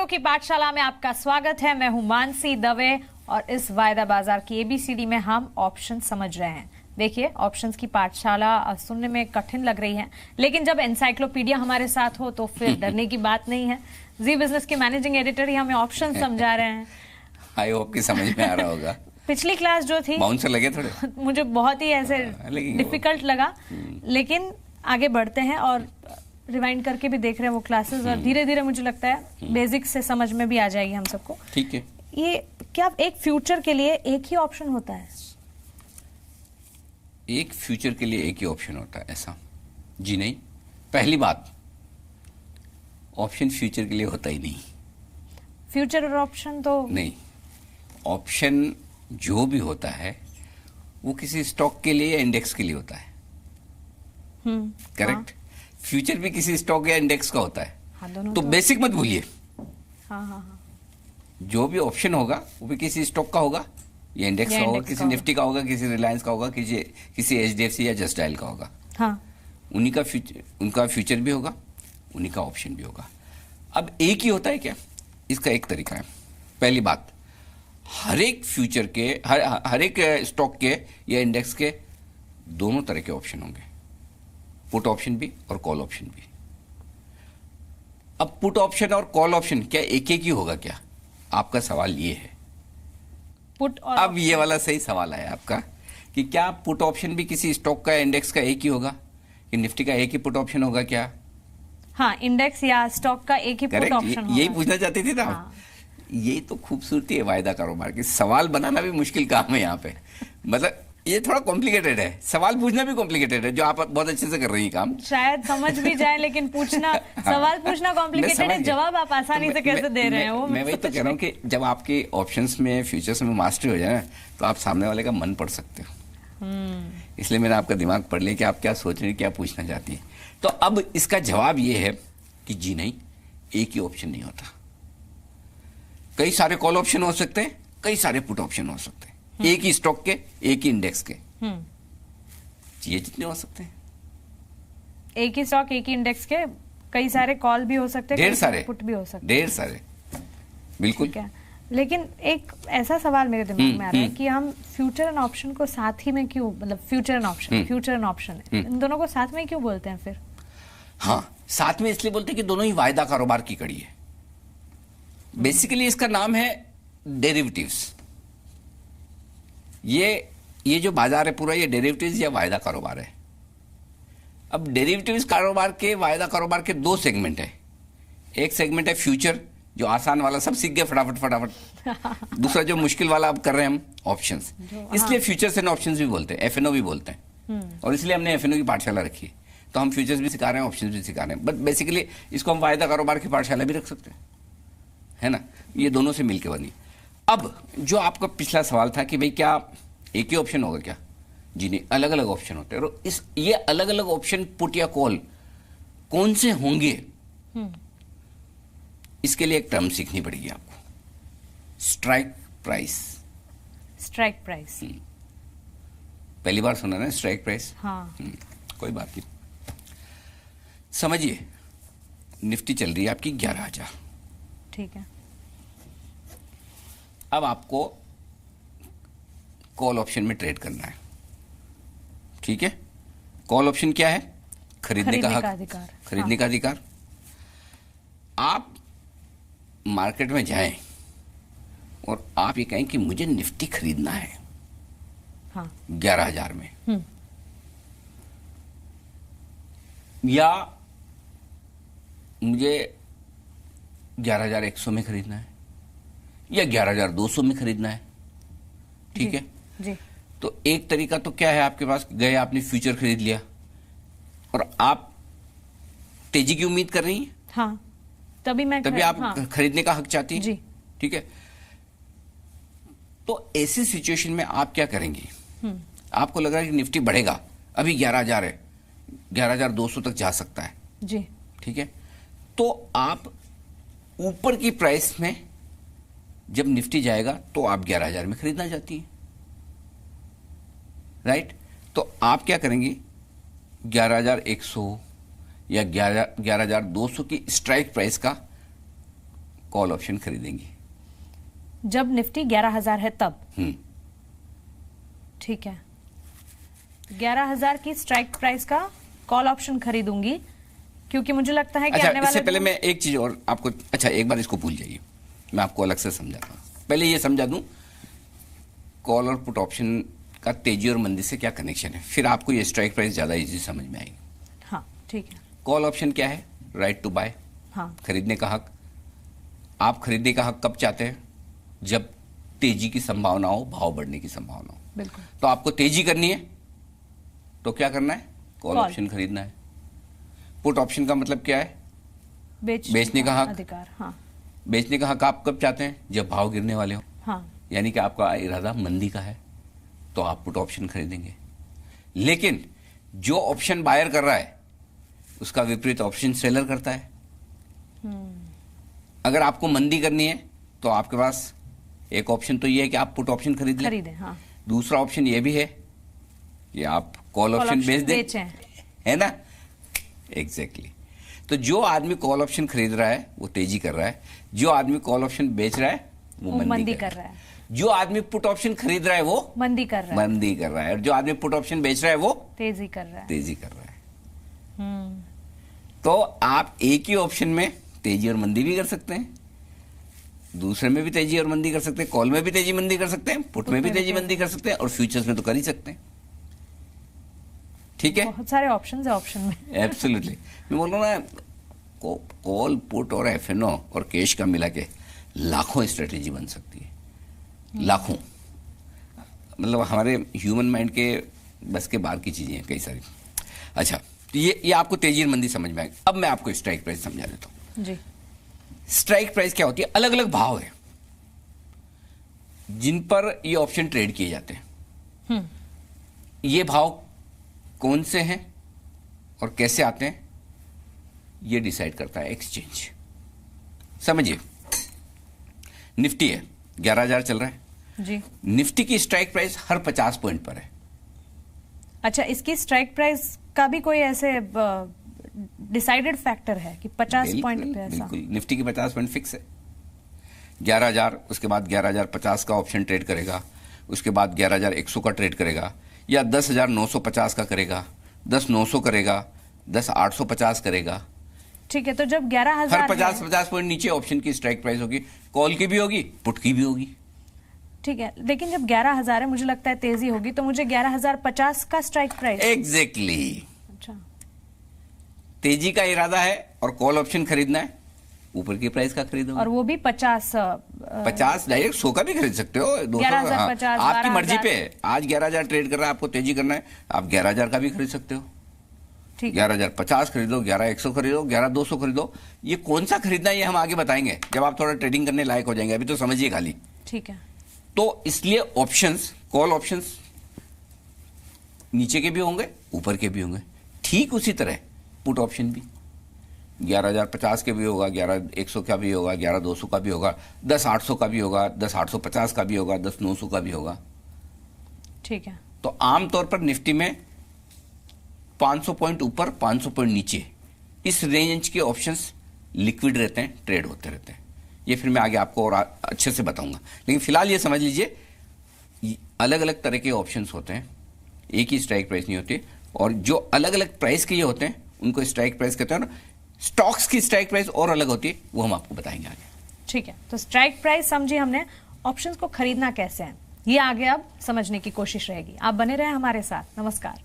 सपनों की पाठशाला में आपका स्वागत है। मैं हूं मानसी दवे और इस वायदा बाजार की एबीसीडी में हम ऑप्शन समझ रहे हैं। देखिए, ऑप्शंस की पाठशाला सुनने में कठिन लग रही है, लेकिन जब एनसाइक्लोपीडिया हमारे साथ हो तो फिर डरने की बात नहीं है। जी बिजनेस के मैनेजिंग एडिटर ही हमें ऑप्शन समझा रहे हैं। आई होप कि समझ में आ रहा होगा। पिछली क्लास जो थी बाउंसर लगे थोड़े मुझे बहुत ही ऐसे डिफिकल्ट लगा, लेकिन आगे बढ़ते हैं और रिवाइंड करके भी देख रहे हैं वो क्लासेस और धीरे धीरे मुझे लगता है बेसिक से समझ में भी आ जाएगी हम सबको। ठीक है। ये क्या एक फ्यूचर के लिए एक ही ऑप्शन होता है? एक फ्यूचर के लिए एक ही ऑप्शन होता है ऐसा? जी नहीं। पहली बात, ऑप्शन फ्यूचर के लिए होता ही नहीं। फ्यूचर और ऑप्शन तो नहीं, ऑप्शन जो भी होता है वो किसी स्टॉक के लिए या इंडेक्स के लिए होता है। करेक्ट। फ्यूचर भी किसी स्टॉक या इंडेक्स का होता है। हाँ, तो बेसिक मत भूलिए। हाँ। जो भी ऑप्शन होगा वो भी किसी स्टॉक का होगा या इंडेक्स का होगा, किसी निफ्टी का होगा, किसी रिलायंस का होगा, किसी एचडीएफसी या जस्ट डायल का होगा। हाँ। उनका फ्यूचर भी होगा, उन्हीं का ऑप्शन भी होगा। अब एक ही होता है क्या? इसका एक तरीका है। पहली बात, हर एक फ्यूचर के हर एक स्टॉक के या इंडेक्स के दोनों तरह के ऑप्शन होंगे, पुट ऑप्शन भी और कॉल ऑप्शन भी। अब पुट ऑप्शन और कॉल ऑप्शन क्या एक ही होगा क्या? आपका सवाल ये है। पुट और अब ये वाला सही सवाल है आपका कि क्या पुट ऑप्शन भी किसी स्टॉक का इंडेक्स का एक ही होगा कि निफ्टी का एक ही पुट ऑप्शन होगा क्या? हाँ, इंडेक्स या स्टॉक का एक ही पुट ऑप्शन होगा। यही पूछना चाहती थी ना। हाँ। ये तो खूबसूरती है वायदा कारोबार की। सवाल बनाना भी मुश्किल काम है यहाँ पे। मतलब ये थोड़ा कॉम्प्लिकेटेड है, सवाल पूछना भी कॉम्प्लिकेटेड है, जो आप बहुत अच्छे से कर रही हैं काम। शायद समझ भी जाए, लेकिन पूछना सवाल पूछना कॉम्प्लिकेटेड है, जवाब आप आसानी से कैसे दे रहे हैं वो मैं वही तो कह रहा हूँ कि जब आपके ऑप्शंस में फ्यूचर्स में मास्टरी हो जाए ना, तो आप सामने वाले का मन पढ़ सकते हो। इसलिए मैंने आपका दिमाग पढ़ लिया कि आप क्या सोच रही हैं, क्या पूछना चाहती हैं। तो अब इसका जवाब ये है कि जी नहीं, एक ही ऑप्शन नहीं होता। कई सारे कॉल ऑप्शन हो सकते हैं, कई सारे पुट ऑप्शन हो सकते हैं, एक ही स्टॉक के, एक ही इंडेक्स के। ये जितने हो सकते हैं। एक ही स्टॉक, एक ही इंडेक्स के कई सारे कॉल भी हो सकते हैं, ढेर सारे पुट भी हो सकते हैं, ढेर सारे। बिल्कुल। क्या? लेकिन एक ऐसा सवाल मेरे दिमाग में आ रहा है कि हम फ्यूचर एंड ऑप्शन को साथ ही में क्यों, मतलब फ्यूचर एंड ऑप्शन इन दोनों को साथ में क्यों बोलते हैं फिर? हाँ, साथ में इसलिए बोलते हैं कि दोनों ही वायदा कारोबार की कड़ी है। बेसिकली इसका नाम है डेरिवेटिव्स। ये जो बाजार है पूरा, ये डेरिवेटिव्स या वायदा कारोबार है। अब डेरिवेटिव्स कारोबार के, वायदा कारोबार के दो सेगमेंट है। एक सेगमेंट है फ्यूचर, जो आसान वाला, सब सीख गए फटाफट। दूसरा जो मुश्किल वाला अब कर रहे हैं हम, ऑप्शंस। इसलिए फ्यूचर्स एंड ऑप्शंस भी बोलते हैं, एफएनओ भी बोलते हैं। और इसलिए हमने एफएनओ की पाठशाला रखी है। तो हम फ्यूचर्स भी सिखा रहे हैं, ऑप्शंस भी सिखा रहे हैं। बट बेसिकली इसको हम वायदा कारोबार की पाठशाला भी रख सकते हैं, है ना। ये दोनों से मिलकर बनी। अब जो आपका पिछला सवाल था कि भाई क्या एक ही ऑप्शन होगा क्या? जी नहीं, अलग अलग ऑप्शन होते हैं। और ये अलग अलग ऑप्शन, पुट या कॉल, कौन से होंगे, इसके लिए एक टर्म सीखनी पड़ेगी आपको, स्ट्राइक प्राइस। स्ट्राइक प्राइस पहली बार सुना ना, स्ट्राइक प्राइस? हाँ। कोई बात नहीं। समझिए, निफ्टी चल रही है आपकी 11,000। ठीक है। अब आपको कॉल ऑप्शन में ट्रेड करना है। ठीक है। कॉल ऑप्शन क्या है? खरीदने का अधिकार। खरीदने का अधिकार। आप मार्केट में जाएं और आप ये कहें कि मुझे निफ्टी खरीदना है। हाँ। 11,000 में, या मुझे 11,100 में खरीदना है, या 11,200 में खरीदना है। ठीक है जी। तो एक तरीका तो क्या है आपके पास, गए आपने फ्यूचर खरीद लिया और आप तेजी की उम्मीद कर रही हैं। हाँ, तभी आप खरीदने का हक चाहती हैं। जी। ठीक है। तो ऐसी सिचुएशन में आप क्या करेंगी? आपको लग रहा है कि निफ्टी बढ़ेगा, अभी 11,000 है, 11,200 तक जा सकता है। जी। ठीक है। तो आप ऊपर की प्राइस में जब निफ्टी जाएगा तो आप 11,000 में खरीदना चाहती हैं, राइट? तो आप क्या करेंगी? 11,100 या 11,200 की स्ट्राइक प्राइस का कॉल ऑप्शन खरीदेंगी। जब निफ्टी 11,000 है तब? ठीक है, 11,000 की स्ट्राइक प्राइस का कॉल ऑप्शन खरीदूंगी, क्योंकि मुझे लगता है कि अच्छा, आने वाले इससे पहले मैं एक चीज और आपको, अच्छा एक बार इसको भूल जाइए, मैं आपको अलग से समझाता हूँ। पहले ये समझा दूं कॉल और पुट ऑप्शन का तेजी और मंदी से क्या कनेक्शन है, फिर आपको ये स्ट्राइक प्राइस ज्यादा इजी समझ में आएगी। हाँ ठीक है। कॉल ऑप्शन क्या है? राइट टू बाय, हाँ खरीदने का हक। आप खरीदने का हक कब चाहते हैं? जब तेजी की संभावना हो, भाव बढ़ने की संभावना हो। बिल्कुल। तो आपको तेजी करनी है तो क्या करना है? Call Call। ऑप्शन खरीदना है। पुट ऑप्शन का मतलब क्या है? बेचने का हक। अधिकार। हाँ बेचने का हक आप कब चाहते हैं? जब भाव गिरने वाले हो, हाँ यानी कि आपका इरादा मंदी का है, तो आप पुट ऑप्शन खरीदेंगे। लेकिन जो ऑप्शन बायर कर रहा है उसका विपरीत ऑप्शन सेलर करता है। अगर आपको मंदी करनी है तो आपके पास एक ऑप्शन तो ये है कि आप पुट ऑप्शन खरीदें। हाँ। दूसरा ऑप्शन ये भी है कि आप कॉल ऑप्शन बेच दें, है ना? एग्जैक्टली। तो जो आदमी कॉल ऑप्शन खरीद रहा है वो तेजी कर रहा है, जो आदमी कॉल ऑप्शन बेच रहा है वो मंदी कर रहा है, जो आदमी पुट ऑप्शन खरीद रहा है वो मंदी कर रहा है, और जो आदमी पुट ऑप्शन बेच रहा है वो तेजी कर रहा है। तो आप एक ही ऑप्शन में तेजी और मंदी भी कर सकते हैं, दूसरे में भी तेजी और मंदी कर सकते हैं, कॉल में भी तेजी मंदी कर सकते हैं, पुट में भी तेजी मंदी कर सकते हैं, और फ्यूचर्स में तो कर ही सकते हैं। ठीक है, बहुत सारे ऑप्शंस है ऑप्शन में। एब्सोल्युटली। मैं बोल रहा हूँ ना, कॉल पुट और एफएनओ और कैश का मिला के लाखों स्ट्रेटेजी बन सकती है, लाखों। मतलब हमारे ह्यूमन माइंड के बस के बाहर की चीजें हैं कई सारी। अच्छा, ये आपको तेजी और मंदी समझ में आएगी। अब मैं आपको स्ट्राइक प्राइस समझा देता हूँ जी। स्ट्राइक प्राइस क्या होती है? अलग अलग भाव है जिन पर ये ऑप्शन ट्रेड किए जाते हैं। ये भाव कौन से हैं और कैसे आते हैं, ये डिसाइड करता है एक्सचेंज। समझिए, निफ्टी है, 11,000 चल रहा है जी। निफ्टी की स्ट्राइक प्राइस हर 50 पॉइंट पर है। अच्छा, इसकी स्ट्राइक प्राइस का भी कोई ऐसे डिसाइडेड फैक्टर है कि 50 पॉइंट पे ऐसा? बिल्कुल, निफ्टी की 50 पॉइंट फिक्स है। 11,000, उसके बाद 11,050 का ऑप्शन ट्रेड करेगा, उसके बाद 11,100 का ट्रेड करेगा, या 10,950 का करेगा, 10,900 करेगा, 10,850 करेगा। ठीक है, तो जब 11,000 हर 50 पॉइंट नीचे ऑप्शन की स्ट्राइक प्राइस होगी, कॉल की भी होगी, पुट की भी होगी। ठीक है, लेकिन जब 11,000 है, मुझे लगता है तेजी होगी, तो मुझे 11,050 का स्ट्राइक प्राइस। एग्जैक्टली। अच्छा, तेजी का इरादा है और कॉल ऑप्शन खरीदना है, ऊपर की प्राइस का खरीदो, और वो भी 50 डायरेक्ट 100 का भी खरीद सकते हो, 200 का, आपकी मर्जी पे है। आज 11,000 ट्रेड कर रहा है, आपको तेजी करना है, आप 11,000 का भी खरीद सकते हो। ठीक है, 11,050 खरीदो, 11,100 खरीदो, 11,200 खरीदो। ये कौन सा खरीदना है ये हम आगे बताएंगे जब आप थोड़ा ट्रेडिंग करने लायक हो जाएंगे, अभी तो समझिए खाली। ठीक है। तो इसलिए ऑप्शंस, कॉल ऑप्शंस नीचे के भी होंगे, ऊपर के भी होंगे। ठीक उसी तरह पुट ऑप्शन भी 11,050 के भी होगा, 11,100 का भी होगा, 11,200 का भी होगा, 10,800 का भी होगा, 10,850 का भी होगा, 10,900 का भी होगा। ठीक है। तो आमतौर पर निफ्टी में 500 पॉइंट ऊपर, 500 पॉइंट नीचे, इस रेंज के ऑप्शंस लिक्विड रहते हैं, ट्रेड होते रहते हैं। ये फिर मैं आगे आपको और अच्छे से बताऊंगा, लेकिन फिलहाल ये समझ लीजिए अलग अलग तरह के ऑप्शंस होते हैं, एक ही स्ट्राइक प्राइस नहीं होती, और जो अलग अलग प्राइस के ये होते हैं उनको स्ट्राइक प्राइस कहते हैं। ना, स्टॉक्स की स्ट्राइक प्राइस और अलग होती है, वो हम आपको बताएंगे आगे। ठीक है, तो स्ट्राइक प्राइस समझी हमने, ऑप्शंस को खरीदना कैसे है ये आगे अब समझने की कोशिश रहेगी। आप बने रहे हमारे साथ। नमस्कार।